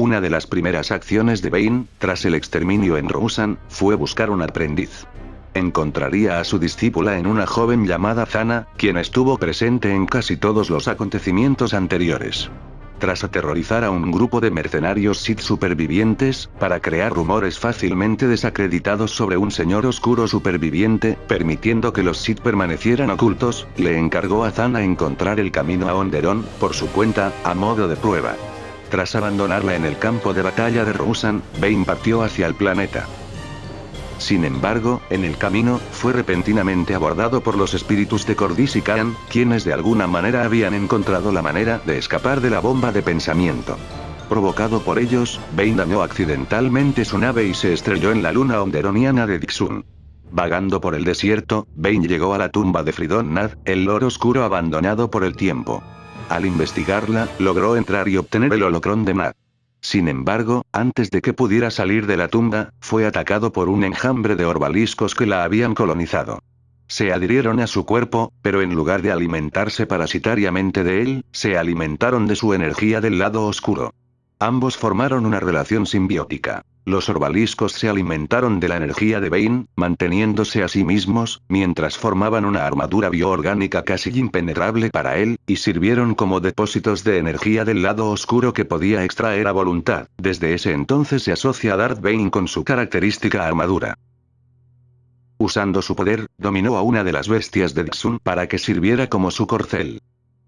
Una de las primeras acciones de Bane, tras el exterminio en Rousan, fue buscar un aprendiz. Encontraría a su discípula en una joven llamada Zana, quien estuvo presente en casi todos los acontecimientos anteriores. Tras aterrorizar a un grupo de mercenarios Sith supervivientes, para crear rumores fácilmente desacreditados sobre un señor oscuro superviviente, permitiendo que los Sith permanecieran ocultos, le encargó a Zana encontrar el camino a Onderon, por su cuenta, a modo de prueba. Tras abandonarla en el campo de batalla de Rousan, Bane partió hacia el planeta. Sin embargo, en el camino, fue repentinamente abordado por los espíritus de Cordis y Kaan, quienes de alguna manera habían encontrado la manera de escapar de la bomba de pensamiento. Provocado por ellos, Bane dañó accidentalmente su nave y se estrelló en la luna onderoniana de Dixun. Vagando por el desierto, Bane llegó a la tumba de Fridon Nad, el Lord Oscuro abandonado por el tiempo. Al investigarla, logró entrar y obtener el holocrón de Nad. Sin embargo, antes de que pudiera salir de la tumba, fue atacado por un enjambre de orbaliscos que la habían colonizado. Se adhirieron a su cuerpo, pero en lugar de alimentarse parasitariamente de él, se alimentaron de su energía del lado oscuro. Ambos formaron una relación simbiótica. Los orbaliscos se alimentaron de la energía de Bane, manteniéndose a sí mismos, mientras formaban una armadura bioorgánica casi impenetrable para él, y sirvieron como depósitos de energía del lado oscuro que podía extraer a voluntad. Desde ese entonces se asocia a Darth Bane con su característica armadura. Usando su poder, dominó a una de las bestias de Dixun para que sirviera como su corcel.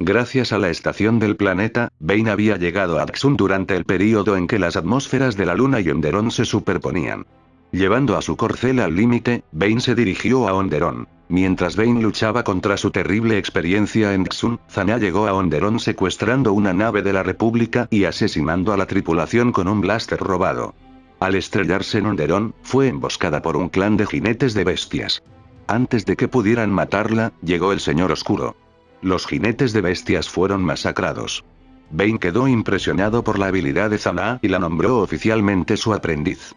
Gracias a la estación del planeta, Bane había llegado a Dixun durante el período en que las atmósferas de la Luna y Onderon se superponían. Llevando a su corcel al límite, Bane se dirigió a Onderon. Mientras Bane luchaba contra su terrible experiencia en Dixun, Zana llegó a Onderon secuestrando una nave de la República y asesinando a la tripulación con un blaster robado. Al estrellarse en Onderon, fue emboscada por un clan de jinetes de bestias. Antes de que pudieran matarla, llegó el Señor Oscuro. Los jinetes de bestias fueron masacrados. Bane quedó impresionado por la habilidad de Zana y la nombró oficialmente su aprendiz.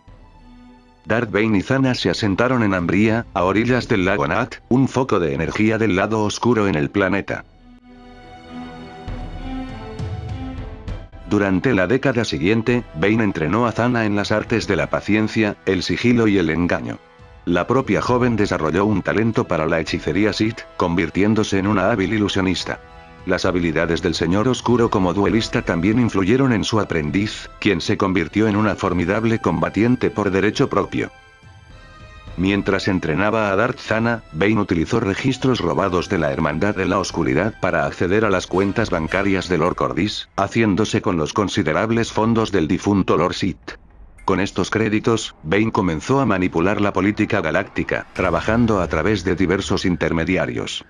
Darth Bane y Zana se asentaron en Ambria, a orillas del lago Nat, un foco de energía del lado oscuro en el planeta. Durante la década siguiente, Bane entrenó a Zana en las artes de la paciencia, el sigilo y el engaño. La propia joven desarrolló un talento para la hechicería Sith, convirtiéndose en una hábil ilusionista. Las habilidades del Señor Oscuro como duelista también influyeron en su aprendiz, quien se convirtió en una formidable combatiente por derecho propio. Mientras entrenaba a Darth Zana, Bane utilizó registros robados de la Hermandad de la Oscuridad para acceder a las cuentas bancarias de Lord Cordis, haciéndose con los considerables fondos del difunto Lord Sith. Con estos créditos, Bane comenzó a manipular la política galáctica, trabajando a través de diversos intermediarios.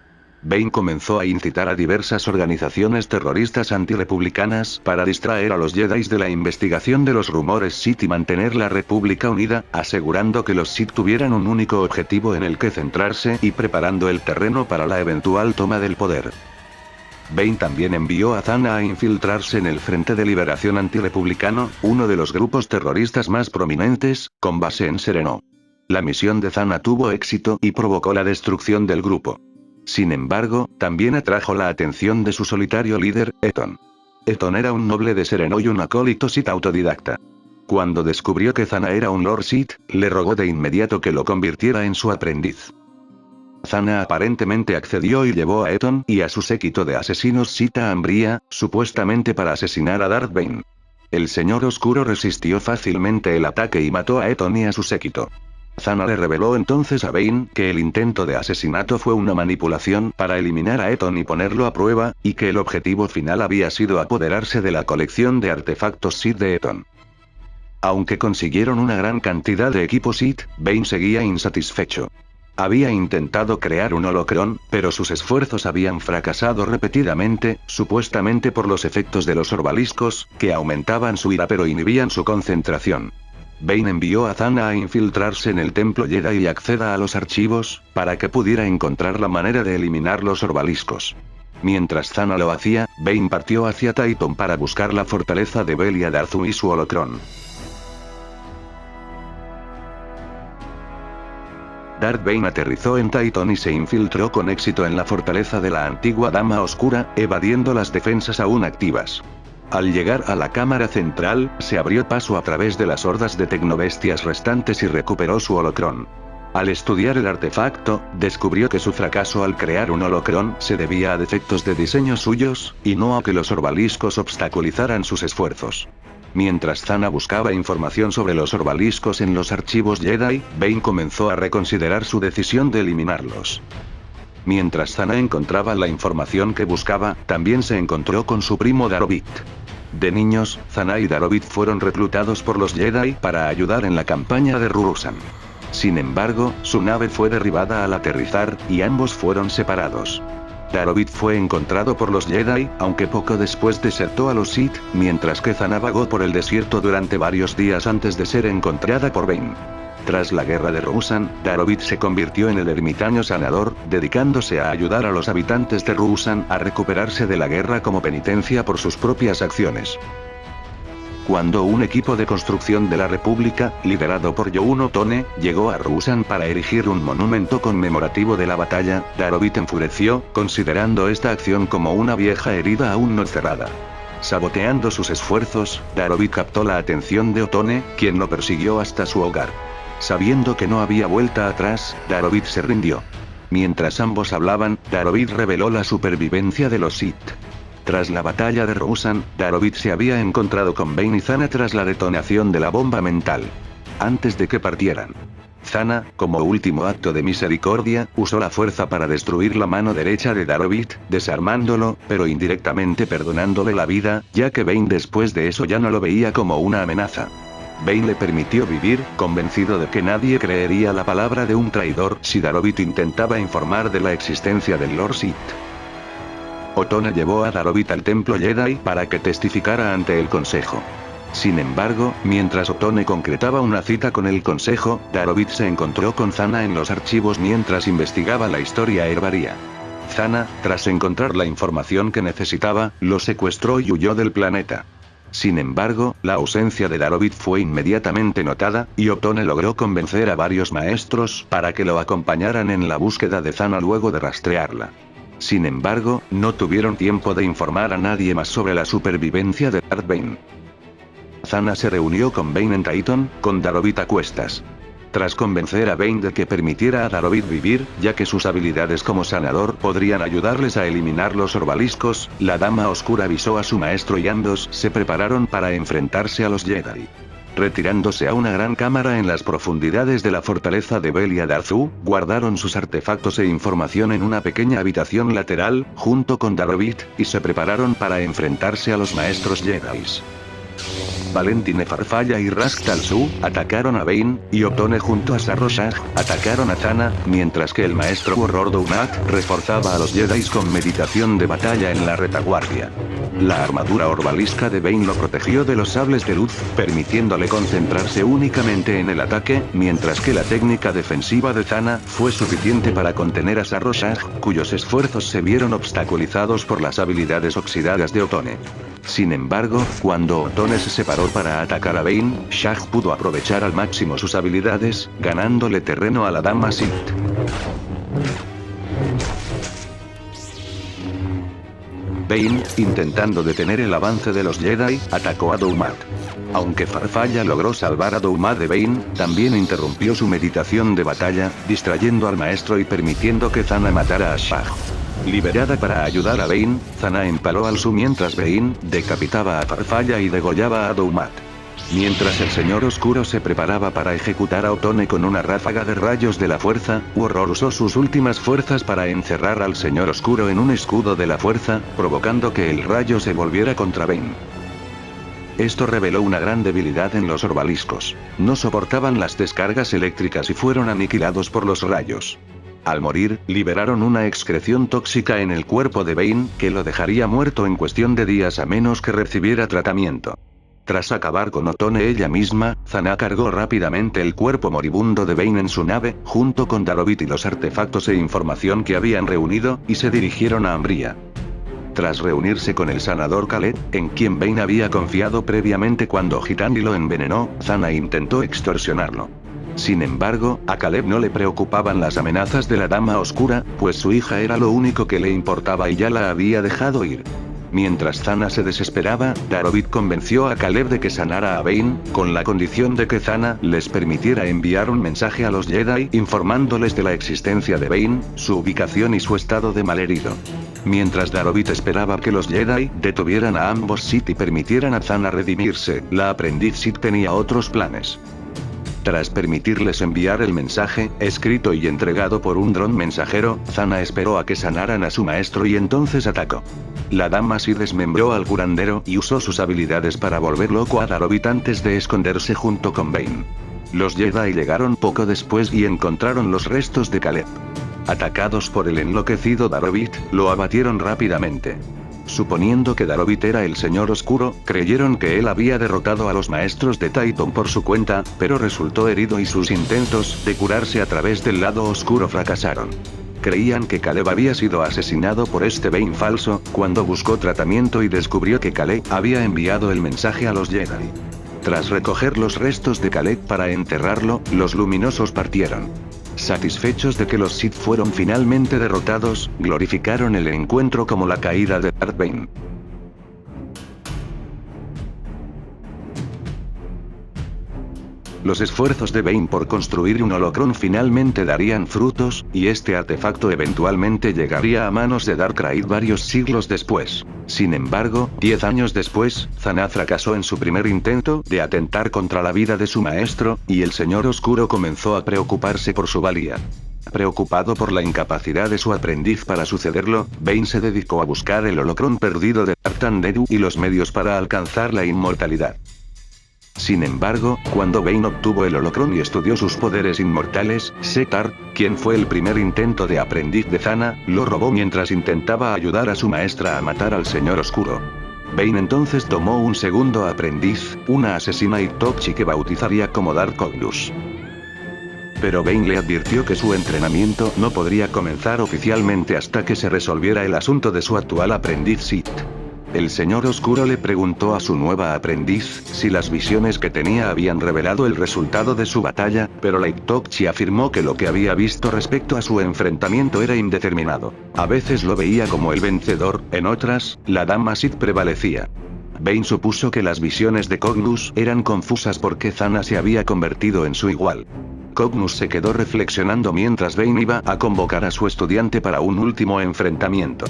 Bane comenzó a incitar a diversas organizaciones terroristas antirepublicanas para distraer a los Jedi de la investigación de los rumores Sith y mantener la República unida, asegurando que los Sith tuvieran un único objetivo en el que centrarse y preparando el terreno para la eventual toma del poder. Bane también envió a Zana a infiltrarse en el Frente de Liberación Antirepublicano, uno de los grupos terroristas más prominentes, con base en Sereno. La misión de Zana tuvo éxito y provocó la destrucción del grupo. Sin embargo, también atrajo la atención de su solitario líder, Eton. Eton era un noble de Sereno y un acólito Sith autodidacta. Cuando descubrió que Zana era un Lord Sith, le rogó de inmediato que lo convirtiera en su aprendiz. Zana aparentemente accedió y llevó a Eton y a su séquito de asesinos Sith a Ambria, supuestamente para asesinar a Darth Bane. El Señor Oscuro resistió fácilmente el ataque y mató a Eton y a su séquito. Zana le reveló entonces a Bane que el intento de asesinato fue una manipulación para eliminar a Eton y ponerlo a prueba, y que el objetivo final había sido apoderarse de la colección de artefactos Sith de Eton. Aunque consiguieron una gran cantidad de equipos Sith, Bane seguía insatisfecho. Había intentado crear un holocrón, pero sus esfuerzos habían fracasado repetidamente, supuestamente por los efectos de los orbaliscos, que aumentaban su ira pero inhibían su concentración. Bane envió a Zana a infiltrarse en el templo Jedi y acceda a los archivos, para que pudiera encontrar la manera de eliminar los orbaliscos. Mientras Zana lo hacía, Bane partió hacia Titan para buscar la fortaleza de Belia Darzu y su holocrón. Darth Bane aterrizó en Titan y se infiltró con éxito en la fortaleza de la antigua Dama Oscura, evadiendo las defensas aún activas. Al llegar a la cámara central, se abrió paso a través de las hordas de tecnobestias restantes y recuperó su holocrón. Al estudiar el artefacto, descubrió que su fracaso al crear un holocrón se debía a defectos de diseño suyos, y no a que los orbaliscos obstaculizaran sus esfuerzos. Mientras Zana buscaba información sobre los orbaliscos en los archivos Jedi, Bane comenzó a reconsiderar su decisión de eliminarlos. Mientras Zana encontraba la información que buscaba, también se encontró con su primo Darovit. De niños, Zana y Darovit fueron reclutados por los Jedi para ayudar en la campaña de Ruusan. Sin embargo, su nave fue derribada al aterrizar, y ambos fueron separados. Darovit fue encontrado por los Jedi, aunque poco después desertó a los Sith, mientras que Zana vagó por el desierto durante varios días antes de ser encontrada por Bane. Tras la guerra de Ruusan, Darovit se convirtió en el ermitaño sanador, dedicándose a ayudar a los habitantes de Ruusan a recuperarse de la guerra como penitencia por sus propias acciones. Cuando un equipo de construcción de la República, liderado por Youn Otone, llegó a Ruusan para erigir un monumento conmemorativo de la batalla, Darovit enfureció, considerando esta acción como una vieja herida aún no cerrada. Saboteando sus esfuerzos, Darovit captó la atención de Otone, quien lo persiguió hasta su hogar. Sabiendo que no había vuelta atrás, Darovit se rindió. Mientras ambos hablaban, Darovit reveló la supervivencia de los Sith. Tras la batalla de Ruusan, Darovit se había encontrado con Bane y Zana tras la detonación de la bomba mental. Antes de que partieran, Zana, como último acto de misericordia, usó la fuerza para destruir la mano derecha de Darovit, desarmándolo, pero indirectamente perdonándole la vida, ya que Bane después de eso ya no lo veía como una amenaza. Bane le permitió vivir, convencido de que nadie creería la palabra de un traidor si Darovit intentaba informar de la existencia del Lord Sith. Otone llevó a Darovit al templo Jedi para que testificara ante el consejo. Sin embargo, mientras Otone concretaba una cita con el consejo, Darovit se encontró con Zana en los archivos mientras investigaba la historia herbaria. Zana, tras encontrar la información que necesitaba, lo secuestró y huyó del planeta. Sin embargo, la ausencia de Darovit fue inmediatamente notada, y Otone logró convencer a varios maestros para que lo acompañaran en la búsqueda de Zana luego de rastrearla. Sin embargo, no tuvieron tiempo de informar a nadie más sobre la supervivencia de Darth Bane. Zana se reunió con Bane en Titan, con Darovit a cuestas. Tras convencer a Bane de que permitiera a Darovit vivir, ya que sus habilidades como sanador podrían ayudarles a eliminar los orbaliscos, la Dama Oscura avisó a su maestro y ambos se prepararon para enfrentarse a los Jedi. Retirándose a una gran cámara en las profundidades de la fortaleza de Belia Darzu, guardaron sus artefactos e información en una pequeña habitación lateral, junto con Darovit, y se prepararon para enfrentarse a los maestros Jedi. Valentine Farfalla y Rask Talsu atacaron a Bane, y Otone junto a Sarroshah atacaron a Zana, mientras que el maestro Horror Doumat reforzaba a los Jedi con meditación de batalla en la retaguardia. La armadura orbalisca de Bane lo protegió de los sables de luz, permitiéndole concentrarse únicamente en el ataque, mientras que la técnica defensiva de Zana fue suficiente para contener a Sarroshah, cuyos esfuerzos se vieron obstaculizados por las habilidades oxidadas de Otone. Sin embargo, cuando Otone se separó para atacar a Bane, Shah pudo aprovechar al máximo sus habilidades, ganándole terreno a la Dama Sith. Bane, intentando detener el avance de los Jedi, atacó a Doumat. Aunque Farfalla logró salvar a Doumat de Bane, también interrumpió su meditación de batalla, distrayendo al maestro y permitiendo que Zana matara a Shah. Liberada para ayudar a Bane, Zana empaló al Su mientras Bane decapitaba a Farfalla y degollaba a Doumat. Mientras el Señor Oscuro se preparaba para ejecutar a Otone con una ráfaga de rayos de la fuerza, Horror usó sus últimas fuerzas para encerrar al Señor Oscuro en un escudo de la fuerza, provocando que el rayo se volviera contra Bane. Esto reveló una gran debilidad en los orbaliscos. No soportaban las descargas eléctricas y fueron aniquilados por los rayos. Al morir, liberaron una excreción tóxica en el cuerpo de Bane, que lo dejaría muerto en cuestión de días a menos que recibiera tratamiento. Tras acabar con Otone ella misma, Zana cargó rápidamente el cuerpo moribundo de Bane en su nave, junto con Darovit y los artefactos e información que habían reunido, y se dirigieron a Ambria. Tras reunirse con el sanador Khaled, en quien Bane había confiado previamente cuando Gitani lo envenenó, Zana intentó extorsionarlo. Sin embargo, a Caleb no le preocupaban las amenazas de la Dama Oscura, pues su hija era lo único que le importaba y ya la había dejado ir. Mientras Zana se desesperaba, Darovit convenció a Caleb de que sanara a Bane, con la condición de que Zana les permitiera enviar un mensaje a los Jedi informándoles de la existencia de Bane, su ubicación y su estado de malherido. Mientras Darovit esperaba que los Jedi detuvieran a ambos Sith y permitieran a Zana redimirse, la aprendiz Sith tenía otros planes. Tras permitirles enviar el mensaje, escrito y entregado por un dron mensajero, Zana esperó a que sanaran a su maestro y entonces atacó. La dama Sith desmembró al curandero y usó sus habilidades para volver loco a Darovit antes de esconderse junto con Bane. Los Jedi llegaron poco después y encontraron los restos de Caleb. Atacados por el enloquecido Darovit, lo abatieron rápidamente. Suponiendo que Darovit era el Señor Oscuro, creyeron que él había derrotado a los maestros de Tython por su cuenta, pero resultó herido y sus intentos de curarse a través del lado oscuro fracasaron. Creían que Caleb había sido asesinado por este Bane falso, cuando buscó tratamiento y descubrió que Caleb había enviado el mensaje a los Jedi. Tras recoger los restos de Caleb para enterrarlo, los luminosos partieron. Satisfechos de que los Sith fueron finalmente derrotados, glorificaron el encuentro como la caída de Darth Bane. Los esfuerzos de Bane por construir un holocrón finalmente darían frutos, y este artefacto eventualmente llegaría a manos de Darkrai varios siglos después. Sin embargo, 10 años después, Zana fracasó en su primer intento de atentar contra la vida de su maestro, y el Señor Oscuro comenzó a preocuparse por su valía. Preocupado por la incapacidad de su aprendiz para sucederlo, Bane se dedicó a buscar el holocrón perdido de Darth Nehru y los medios para alcanzar la inmortalidad. Sin embargo, cuando Bane obtuvo el holocrón y estudió sus poderes inmortales, Setar, quien fue el primer intento de aprendiz de Zana, lo robó mientras intentaba ayudar a su maestra a matar al Señor Oscuro. Bane entonces tomó un segundo aprendiz, una asesina Itochi que bautizaría como Dark Oculus. Pero Bane le advirtió que su entrenamiento no podría comenzar oficialmente hasta que se resolviera el asunto de su actual aprendiz Sith. El Señor Oscuro le preguntó a su nueva aprendiz si las visiones que tenía habían revelado el resultado de su batalla, pero la Itochi afirmó que lo que había visto respecto a su enfrentamiento era indeterminado. A veces lo veía como el vencedor, en otras, la dama Sith prevalecía. Bane supuso que las visiones de Cognus eran confusas porque Zana se había convertido en su igual. Cognus se quedó reflexionando mientras Bane iba a convocar a su estudiante para un último enfrentamiento.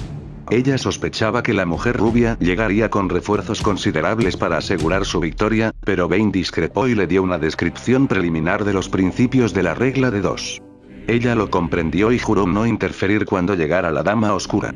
Ella sospechaba que la mujer rubia llegaría con refuerzos considerables para asegurar su victoria, pero Bane discrepó y le dio una descripción preliminar de los principios de la regla de 2. Ella lo comprendió y juró no interferir cuando llegara la Dama Oscura.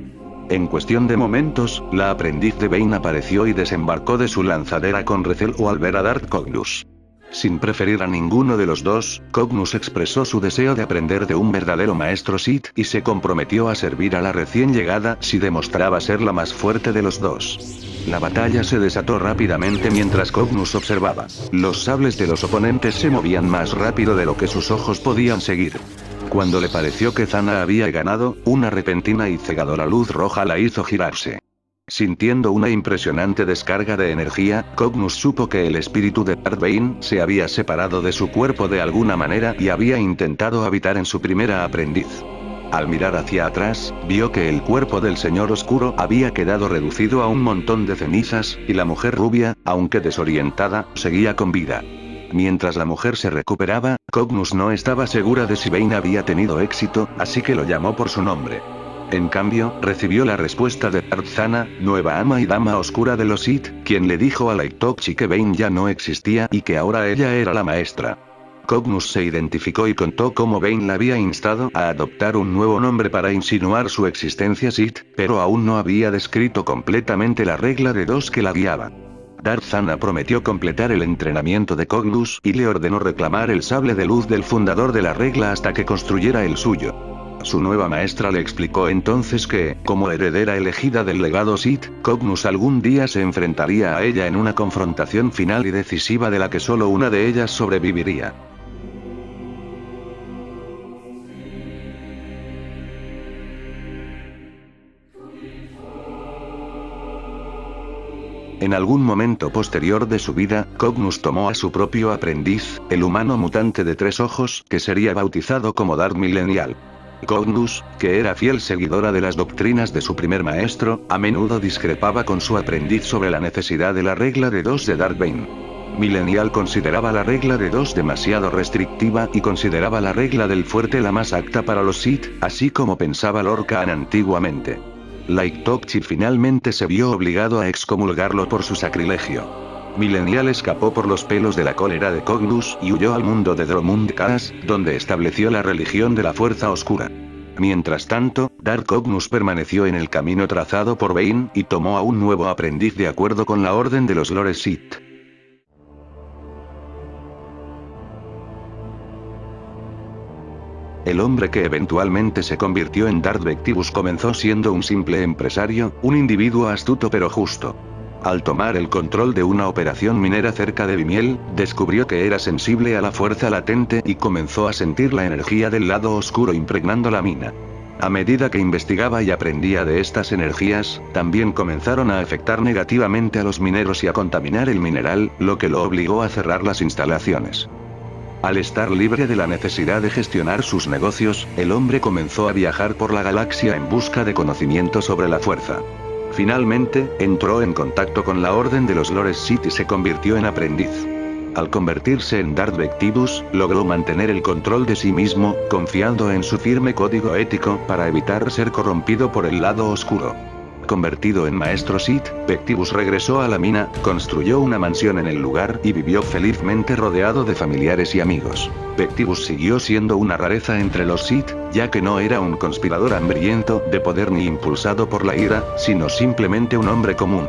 En cuestión de momentos, la aprendiz de Bane apareció y desembarcó de su lanzadera con recelo al ver a Darth Cognus. Sin preferir a ninguno de los dos, Cognus expresó su deseo de aprender de un verdadero maestro Sith y se comprometió a servir a la recién llegada si demostraba ser la más fuerte de los dos. La batalla se desató rápidamente mientras Cognus observaba. Los sables de los oponentes se movían más rápido de lo que sus ojos podían seguir. Cuando le pareció que Zana había ganado, una repentina y cegadora luz roja la hizo girarse. Sintiendo una impresionante descarga de energía, Cognus supo que el espíritu de Darth Bane se había separado de su cuerpo de alguna manera y había intentado habitar en su primera aprendiz. Al mirar hacia atrás, vio que el cuerpo del Señor Oscuro había quedado reducido a un montón de cenizas, y la mujer rubia, aunque desorientada, seguía con vida. Mientras la mujer se recuperaba, Cognus no estaba segura de si Bane había tenido éxito, así que lo llamó por su nombre. En cambio, recibió la respuesta de Darth Zana, nueva ama y dama oscura de los Sith, quien le dijo a la Itochi que Bane ya no existía y que ahora ella era la maestra. Cognus se identificó y contó cómo Bane la había instado a adoptar un nuevo nombre para insinuar su existencia Sith, pero aún no había descrito completamente la regla de 2 que la guiaba. Darth Zana prometió completar el entrenamiento de Cognus y le ordenó reclamar el sable de luz del fundador de la regla hasta que construyera el suyo. Su nueva maestra le explicó entonces que, como heredera elegida del legado Sith, Cognus algún día se enfrentaría a ella en una confrontación final y decisiva de la que solo una de ellas sobreviviría. En algún momento posterior de su vida, Cognus tomó a su propio aprendiz, el humano mutante de 3 ojos, que sería bautizado como Darth Millennial. Cognos, que era fiel seguidora de las doctrinas de su primer maestro, a menudo discrepaba con su aprendiz sobre la necesidad de la regla de 2 de Darth Bane. Millennial consideraba la regla de 2 demasiado restrictiva y consideraba la regla del fuerte la más apta para los Sith, así como pensaba Lord Kaan antiguamente. Light Tokchi finalmente se vio obligado a excomulgarlo por su sacrilegio. Millennial escapó por los pelos de la cólera de Cognos y huyó al mundo de Dromund Kaas, donde estableció la religión de la Fuerza Oscura. Mientras tanto, Darth Cognos permaneció en el camino trazado por Bane y tomó a un nuevo aprendiz de acuerdo con la orden de los Lores Sith. El hombre que eventualmente se convirtió en Darth Vectibus comenzó siendo un simple empresario, un individuo astuto pero justo. Al tomar el control de una operación minera cerca de Vimiel, descubrió que era sensible a la fuerza latente y comenzó a sentir la energía del lado oscuro impregnando la mina. A medida que investigaba y aprendía de estas energías, también comenzaron a afectar negativamente a los mineros y a contaminar el mineral, lo que lo obligó a cerrar las instalaciones. Al estar libre de la necesidad de gestionar sus negocios, el hombre comenzó a viajar por la galaxia en busca de conocimiento sobre la fuerza. Finalmente, entró en contacto con la Orden de los Lores Sith y se convirtió en aprendiz. Al convertirse en Darth Vectibus, logró mantener el control de sí mismo, confiando en su firme código ético para evitar ser corrompido por el lado oscuro. Convertido en maestro Sith, Vectibus regresó a la mina, construyó una mansión en el lugar y vivió felizmente rodeado de familiares y amigos. Vectibus siguió siendo una rareza entre los Sith, ya que no era un conspirador hambriento de poder ni impulsado por la ira, sino simplemente un hombre común.